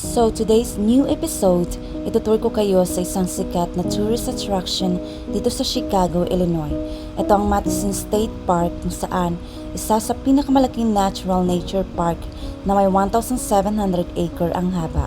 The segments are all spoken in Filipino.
So today's new episode, itutur ko kayo sa isang sikat na tourist attraction dito sa Chicago, Illinois. Ito ang Madison State Park kung saan isa sa pinakamalaking natural nature park na may 1,700 acre ang haba.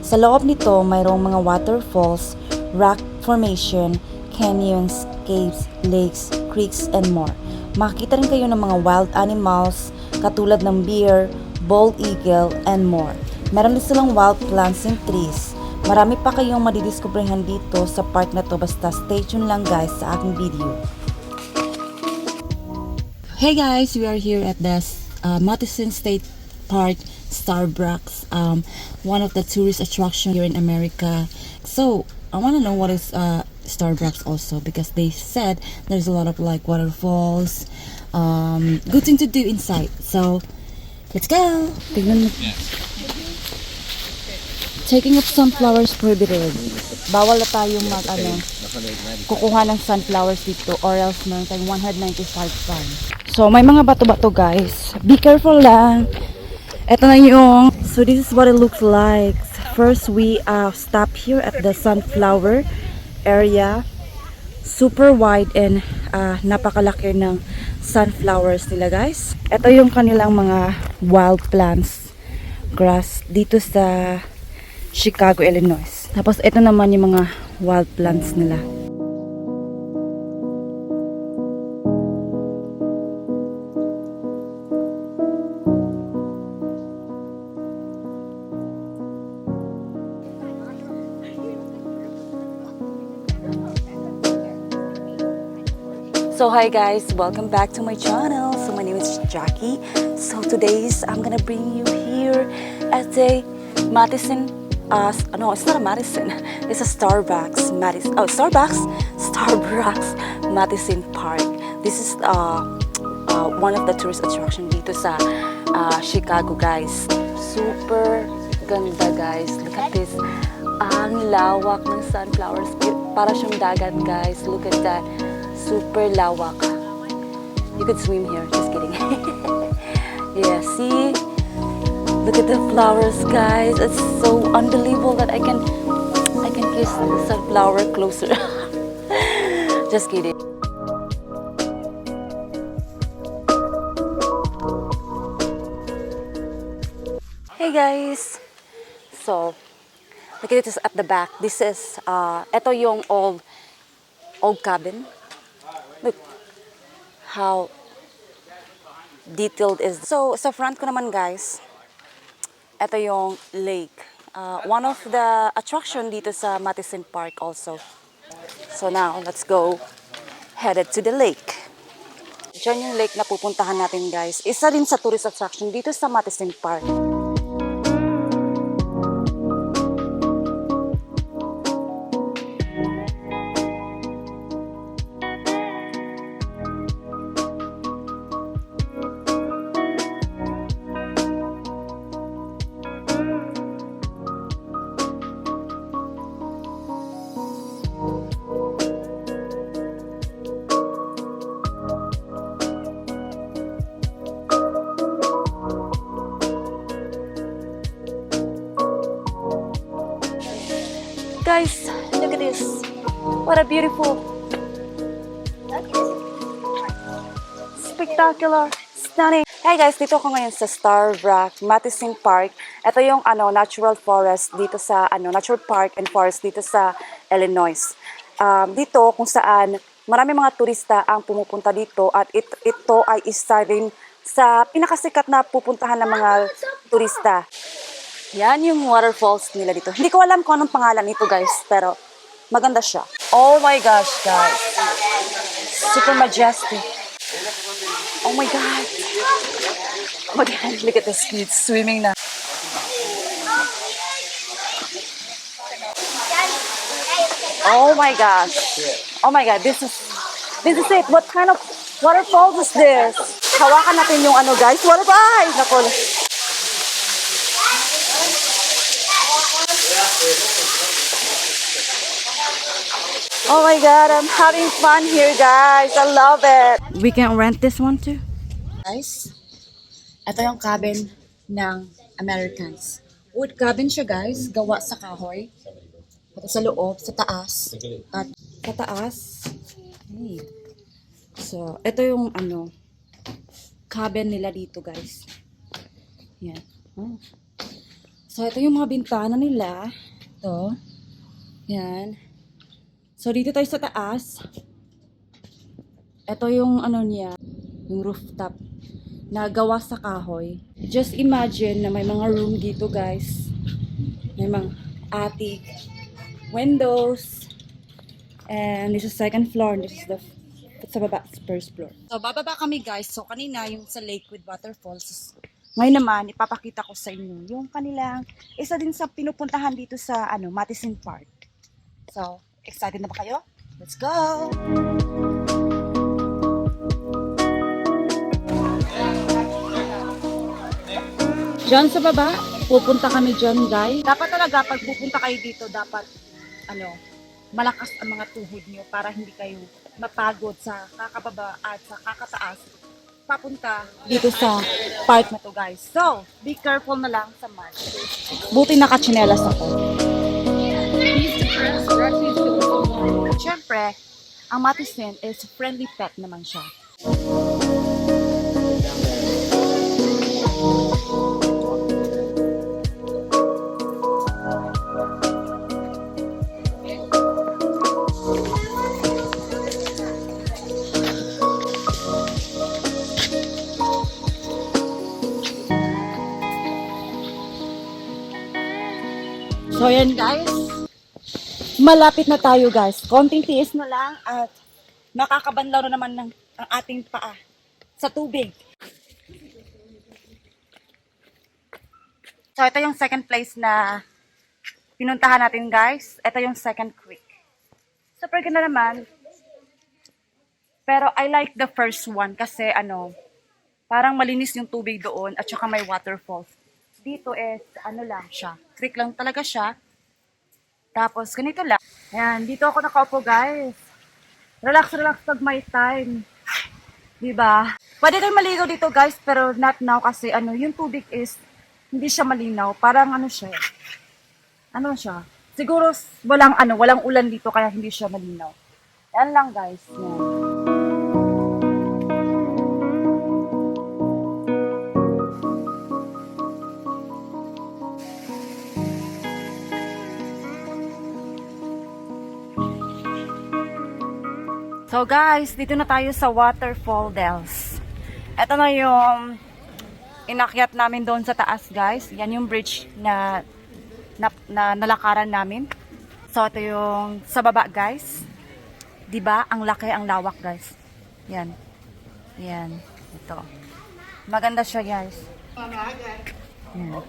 Sa loob nito, mayroong mga waterfalls, rock formation, canyons, caves, lakes, creeks, and more. Makikita rin kayo ng mga wild animals katulad ng bear, bald eagle, and more. Meron din silang wild plants and trees. Marami pa kayong madidiskubrihan dito sa park na to, basta stay tuned lang guys sa aking video. Hey guys, we are here at the Madison State Park Starbucks, one of the tourist attractions here in America. So I want to know what is Starbucks also, because they said there's a lot of like waterfalls, good thing to do inside. So let's go. Tignan mo. Taking up sunflowers prohibited. Bawal na tayong kukuha ng sunflowers dito or else meron tayong 195 fine. So may mga bato-bato guys. Be careful lang. Ito na yung, so this is what it looks like. First we stop here at the sunflower area. Super wide and napakalaki ng sunflowers nila guys. Ito yung kanilang mga wild plants, grass dito sa Chicago, Illinois. Tapos ito naman yung mga wild plants nila. So hi guys, welcome back to my channel. So my name is Jackie. So today's I'm gonna bring you here at the Madison. No, it's not a Madison. It's a Starbucks. Starbucks Madison Park. This is one of the tourist attraction dito sa Chicago, guys. Super ganda, guys. Look at this. Ang lawak ng sunflowers. Para siyang dagat, guys. Look at that. Super lawak. You could swim here. Just kidding. Yeah, see? Look at the flowers, guys. It's so unbelievable that I can kiss the sunflower closer. Just kidding. Hey guys. So, look at this at the back. This is ito yung old cabin. Look how detailed is. So, sa front ko naman, guys. Ito yung lake. One of the attraction dito sa Madison Park also. So now, let's go headed to the lake. Diyan yung lake na pupuntahan natin guys. Isa din sa tourist attraction dito sa Madison Park. Guys, look at this. What a beautiful, spectacular, stunning. Hey guys, dito ako ngayon sa Starbucks Madison Park. Ito yung natural forest dito sa natural park and forest dito sa Illinois. Dito kung saan marami mga turista ang pumupunta dito at ito ay isa rin sa pinakasikat na pupuntahan ng mga turista. Yan yung waterfalls nila dito. Hindi ko alam kung anong pangalan nito guys, pero maganda siya. Oh my gosh guys. Super majestic. Oh my God. Oh my God, look at this kid swimming na. Oh my gosh. Oh my God, this is it. What kind of waterfalls is this? Hawakan natin yung guys, waterfall. Nako. Oh my God, I'm having fun here, guys. I love it. We can rent this one too. Guys, ito yung cabin ng Americans. Wood cabin siya guys, gawa sa kahoy. Ito sa loob, sa taas. At sa taas. Hey. So, ito yung cabin nila dito guys. Yan. Oh. So, ito yung mga bintana nila. Ito. Yan. So, dito tayo sa taas. Ito yung niya, yung rooftop na gawa sa kahoy. Just imagine na may mga room dito guys. May mga attic, windows, and this is second floor, and this is sa baba, first floor. So, bababa kami guys. So, kanina yung sa lake with waterfalls. Ngayon naman, ipapakita ko sa inyo yung kanilang, isa din sa pinupuntahan dito sa Matisin Park. So, excited na ba kayo? Let's go! Diyan sa baba, pupunta kami dyan guys. Dapat talaga, pag pupunta kayo dito, dapat, malakas ang mga tuhod nyo para hindi kayo mapagod sa kakababa at sa kakataas. Papunta dito sa park na to guys. So, be careful na lang sa mud. Buti nakachinelas ako. Siyempre, ang Matisin is friendly pet naman siya. So yan guys, malapit na tayo guys. Konting tiis na lang at makakabanlaw na naman ang ating paa sa tubig. So ito yung second place na pinuntahan natin guys. Ito yung second creek. Super ganda naman. Pero I like the first one kasi parang malinis yung tubig doon at saka may waterfalls. Dito is, lang siya. Creek lang talaga siya. Tapos, ganito lang. Ayan, dito ako nakaupo, guys. Relax, relax pag may time. Diba? Pwede tayo maligaw dito, guys, pero not now kasi, yung tubig is, hindi siya malinaw. Parang, siya. Siguro, walang ulan dito, kaya hindi siya malinaw. Ayan lang, guys. Ayan. So guys, dito na tayo sa Waterfalls. Ito na yung inakyat namin doon sa taas guys. Yan yung bridge na nalakaran namin. So ito yung sa baba guys. Diba? Ang laki, ang lawak guys. Yan. Yan. Ito. Maganda siya guys. Yan.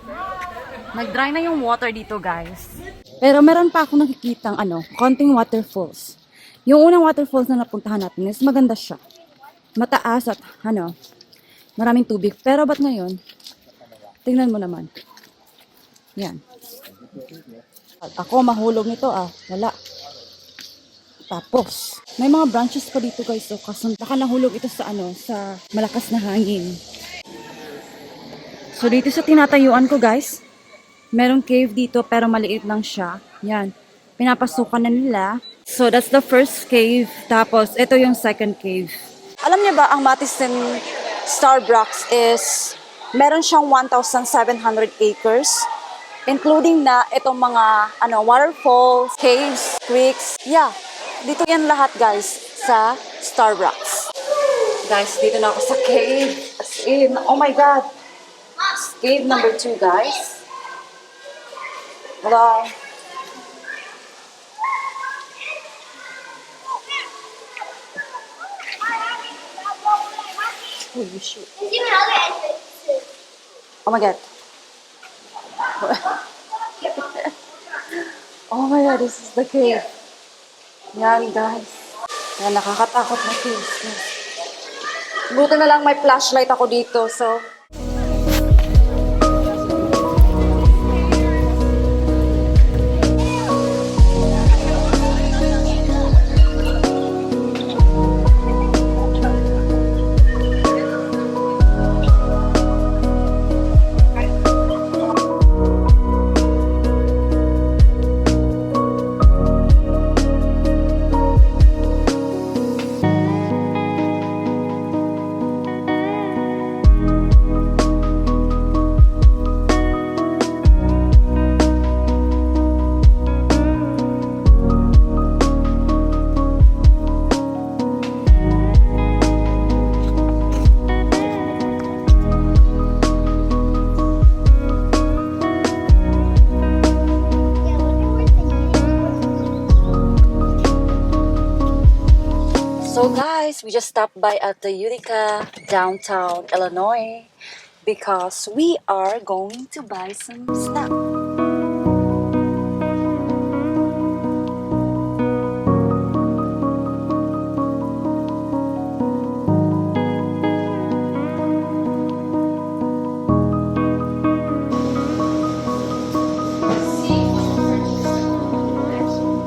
Nag-dry na yung water dito guys. Pero meron pa ako nakikitang konting waterfalls. Yung unang waterfalls na napuntahan natin is maganda siya. Mataas at maraming tubig. Pero ba't ngayon? Tingnan mo naman. Yan. At ako mahulog nito wala. Tapos, may mga branches pa dito guys. So, kasi baka nahulog ito sa sa malakas na hangin. So, dito sa tinatayuan ko guys, merong cave dito pero maliit lang siya. Yan. Pinapasukan na nila. So, that's the first cave. Tapos, ito yung second cave. Alam niyo ba, ang Matisin Starbucks is, meron siyang 1,700 acres. Including na itong mga, waterfalls, caves, creeks. Yeah, dito yan lahat guys, sa Starbucks. Guys, dito na ako sa cave. As in, oh my God. Cave number 2, guys. Hello. Holy shit. Oh my God. Oh my God, this is the cave. Yan, guys. Yan, nakakatakot na cave. Buti na lang may flashlight ako dito, so... guys, we just stopped by at the Utica, downtown Illinois, because we are going to buy some snack.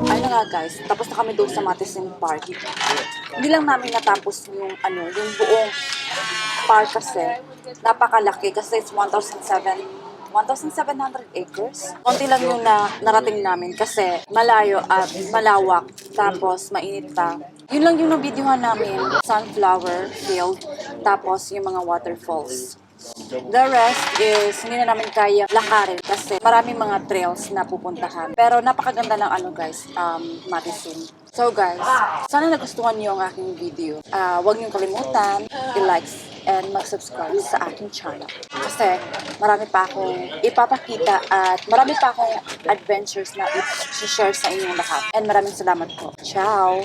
Ayun na nga guys, tapos na kami doon sa Madison Park. Hindi lang namin natapos yung yung buong park kasi napakalaki kasi it's 1,700 acres. Konti lang yung narating namin kasi malayo at malawak tapos mainit pa. Yun lang yung nabidyohan namin, sunflower field, tapos yung mga waterfalls. The rest is hindi na namin kaya lakarin kasi maraming mga trails na pupuntahan. Pero napakaganda ng guys, Madison. So guys, sana nagustuhan niyo ang aking video. Huwag niyong kalimutan i-like and mag-subscribe sa aking channel. Kasi marami pa akong ipapakita at marami pa akong adventures na i-share sa inyong lahat. And maraming salamat po. Ciao!